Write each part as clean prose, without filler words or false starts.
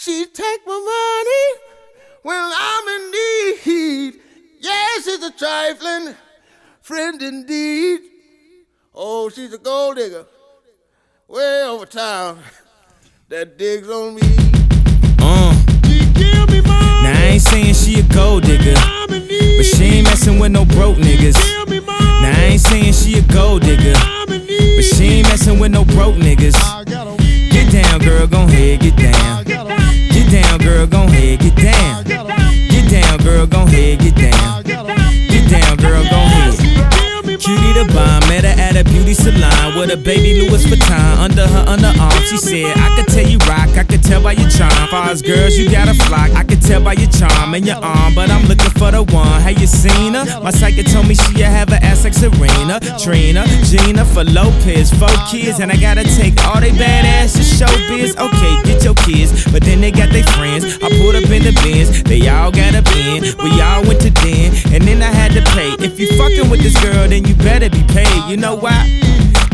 She take my money when I'm in need. Yes, she's a trifling friend indeed. Oh, she's a gold digger way over town that digs on me. She give me money. Now I ain't saying she a gold digger, but she ain't messing with no broke niggas. Now I ain't saying she a gold digger, but she ain't messing with no broke niggas. Get down, girl, gon' head, get down. Get down, girl, gon' head, get down. Get down, girl, gon' head, get down. Get down, girl, gon' head. Cutie the bomb, met her at a beauty salon with a baby Louis Vuitton under her underarm. She said, I could tell you rock, I could tell by your charm. Far as girls, you got a flock, I could tell by your charm and your arm, but I'm looking for the one. Have you seen her? My psychic told me she'll have an ass like Serena, Trina, Gina, for Lopez, 4 kids, and I gotta take all they badass to showbiz. Okay, get your kids, but then they got their friends. I pulled up in the Benz, they all got a bin. We all went to den, and then I had to pay. If you fucking with this girl, then you better be paid. You know why?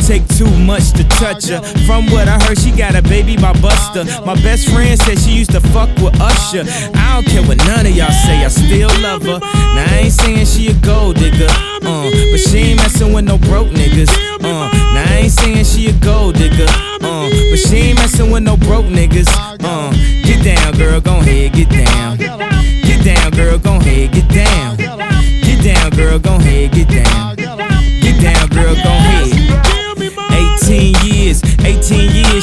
Take too much to touch her. From what I heard, she got a baby by Buster. My best friend said she used to fuck with Usher. I don't care what none of y'all say, I still love her. Now I ain't saying she a gold digger, but she ain't messing with no broke niggas. Now I ain't saying she a gold digger, but she ain't messing with no broke niggas. Get down, girl, gon' head, get down. Get down, girl, gon' head, get down. Get down, girl, gon' head, get down. Get down, girl, gon' head. 18 years,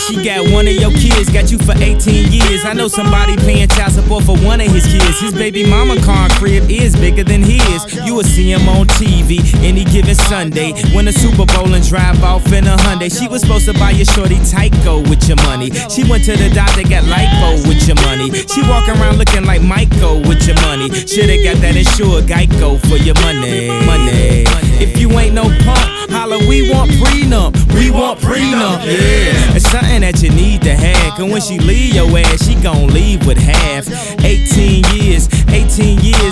she got one of your kids, got you for 18 years. I know somebody paying child support for one of his kids. His baby mama car crib is bigger than his. You will see him on TV any given Sunday. Win a Super Bowl and drive off in a Hyundai. She was supposed to buy your shorty Tyco with your money. She went to the doctor, got lipo with your money. She walking around looking like Michael with your money. Shoulda got that insured Geico for your money. If you ain't no punk, holla, we want prenup. We want prenup, yeah. It's something that you need to have, cause when she leave your ass, she gon' leave with half. 18 years,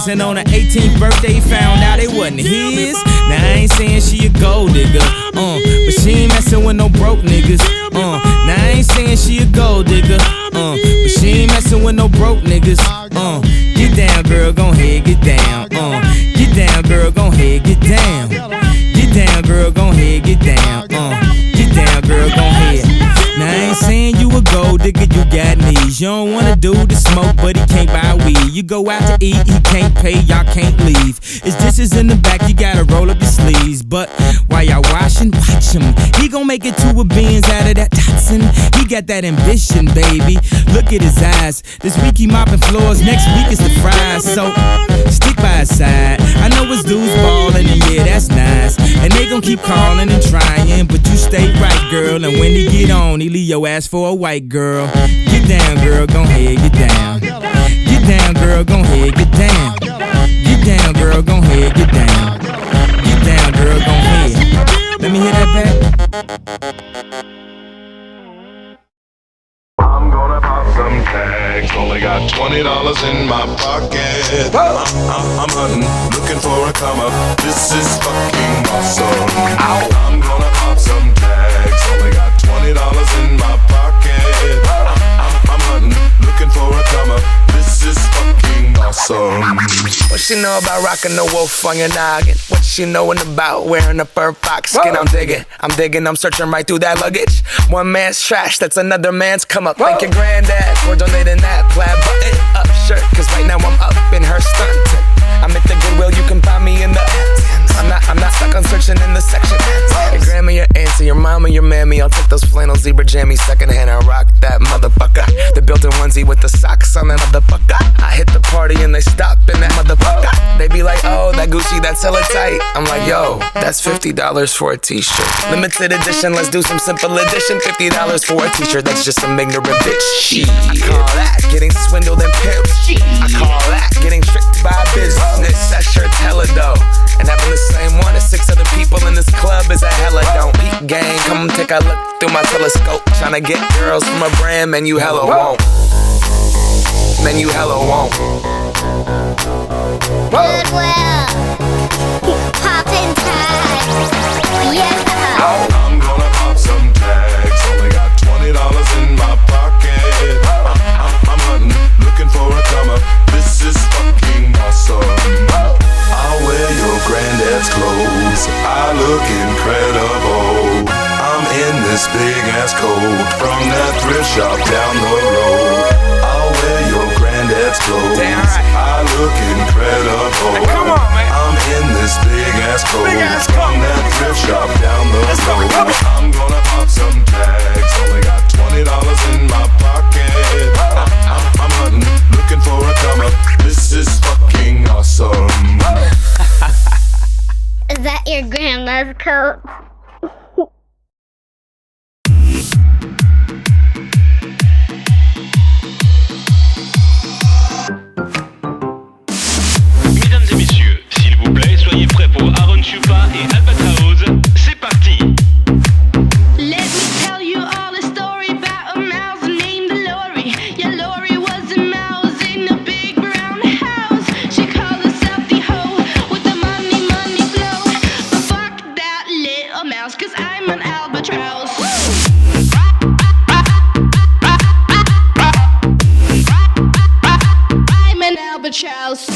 and on her 18th birthday, found out it wasn't his. Now I ain't saying she a gold digger, but she ain't messing with no broke niggas. Now I ain't saying she a gold digger, but she ain't messing with no broke niggas. Get down, girl, gon' head, get down. Get down, girl, gon' head, get down. Get down, girl, gon' head, get down. Get down, girl, gon' head. Now I ain't saying you a gold digger, you got knees. You don't want a dude to smoke, but he can't buy weed. You go out to eat, he can't pay, y'all can't leave. His dishes in the back, you gotta roll up your sleeves. But while y'all washing, watch him. He gon' make it to a Benz out of that Datsun. He got that ambition, baby. Look at his eyes. This week he mopping floors, next week is the fries. So stick by his side. I know his dudes ballin', and yeah, that's nice. And they gon' keep calling and trying, but you stay right, girl. And when he get on, he leave your ass for a white girl. Get down, girl, gon' head, get down. Get down, girl, gon' head, get down. Get down, girl, gon' head, get down. Get down, girl, gon' head. Let me hear that back. I'm gonna pop some tags. Only got $20 in my pocket. I'm hunting, looking for a come up. This is fucking awesome. Ow. I'm gonna pop some tags. Only got $20 in my pocket. I'm hunting, looking for a come up. This is fucking awesome. What she know about rocking the wolf on your noggin? What she knowin' about wearing a fur fox skin? I'm digging, I'm searching right through that luggage. One man's trash, that's another man's come up. Thank your granddad for donating that plaid button up shirt, cause right now I'm up in her skirt. I'm at the Goodwill, you can find me in the I'm not stuck on searching in the section. Your grandma, your auntie, your mama, your mammy. I'll take those flannel zebra jammies secondhand and rock that motherfucker. The built-in onesie with the socks on that motherfucker. I hit the party and they stop in that motherfucker. They be like, oh, that Gucci, that's hella tight. I'm like, yo, that's $50 for a t-shirt. Limited edition, let's do some simple edition. $50 for a t-shirt, that's just some ignorant bitch. Shit. I call that getting swindled and pimped. I call that getting tricked by business. That shirt's hella dope. And having the same one as 6 other people in this club is a hella don't. Peak gang, come take a look through my telescope. Tryna get girls from a brand, man, you hella won't. Man, you hella won't. Goodwill, poppin' tags, yeah. I'm gonna pop some tags. Only got $20 in my pocket. I'm hunting, shop down the road. I'll wear your granddad's clothes. Damn right. I look incredible. Come on, man. I'm in this big ass coat coat. from that thrift shop down the Let's go, road. come on. I'm gonna pop some tags. Only got $20 in my pocket. I'm hunting, looking for a come up. This is fucking awesome. Is that your grandma's coat? Mesdames et messieurs, s'il vous plaît, soyez prêts pour Aaron Chupa et Albatraoz. C'est parti! Let me tell you all a story about a mouse named Lori. Yeah, Lori was a mouse in a big brown house. She called herself the hoe with the money flow. But fuck that little mouse, 'cause I'm an albatross. I'm an albatross.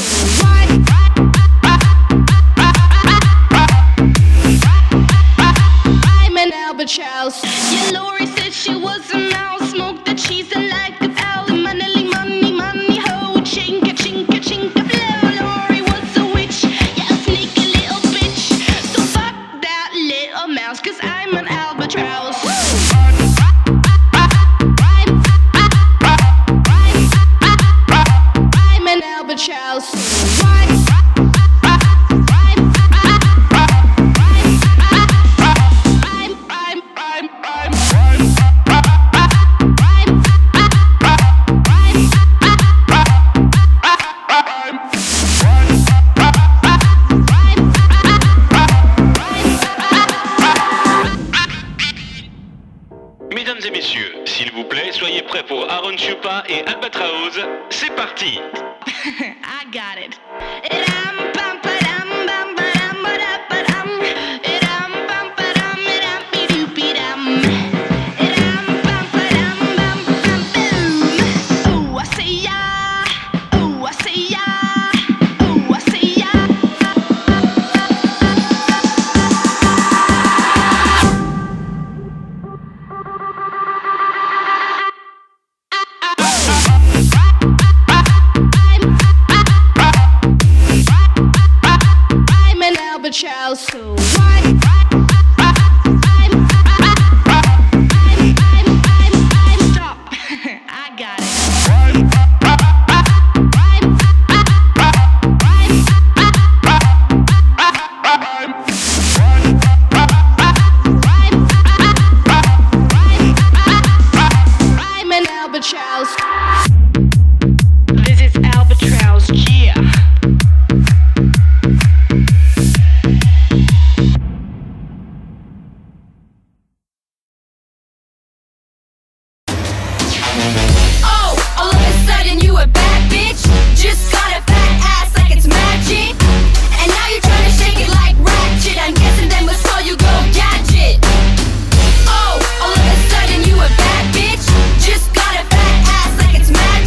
I'm an albatross. Yeah, Lori said she was a mouse. Smoked the cheese and like a owl. Money, ho. Chinka, chinka, chinka, blow. Lori was a witch. Yeah, a sneaky little bitch. So fuck that little mouse, 'cause I'm an albatross. I'm an albatross. Mesdames et messieurs, s'il vous plaît, soyez prêts pour Aaron Chupa et Albatraoz. C'est parti! I got it. Ooh, I say yeah. Ooh, I say yeah. Ooh, I say yeah. I'm an albatross. So stop. I got it. I'm an albatross. This is albatross, yeah. Oh, all of a sudden you a bad bitch. Just got a fat ass like it's magic. And now you're trying to shake it like ratchet. I'm guessing then we saw you go gadget. Oh, all of a sudden you a bad bitch. Just got a fat ass like it's magic.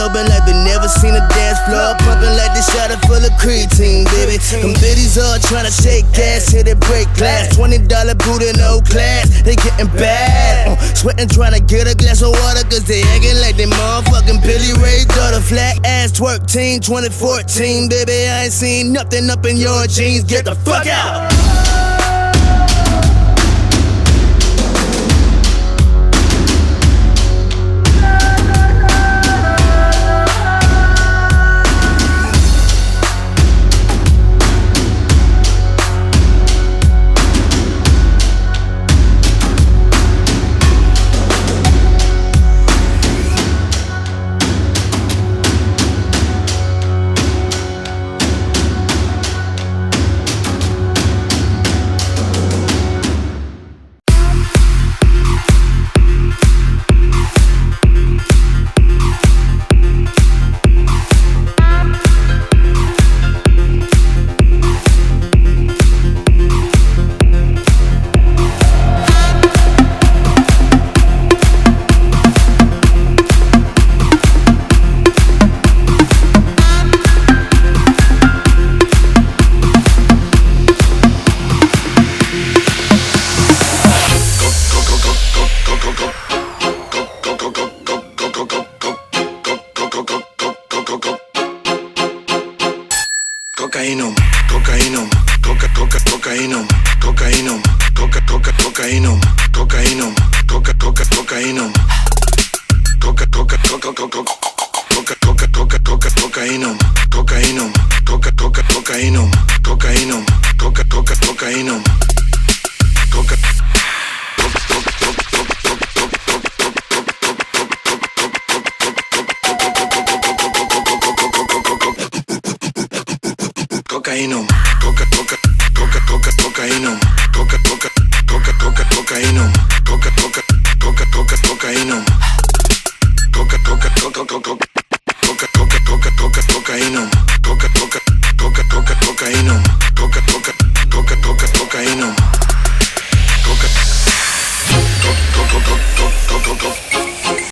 open like they never seen a dance floor. Pumping like they shot it full of creatine, baby. Them biddies all tryna shake ass, hit it, break glass. $20 booty, no class, they getting bad. Sweating tryna get a glass of water, cause they acting like they motherfucking Billy Ray daughter. Flat ass twerk team, 2014, baby. I ain't seen nothing up in your jeans. Get the fuck out. Cocainum, cocainum, cocainum, cocainum, cocainum, cocainum, cocainum, cocainum, cocainum, cocainum, cocainum, cocainum, cocainum, cocainum, cocainum, cocainum,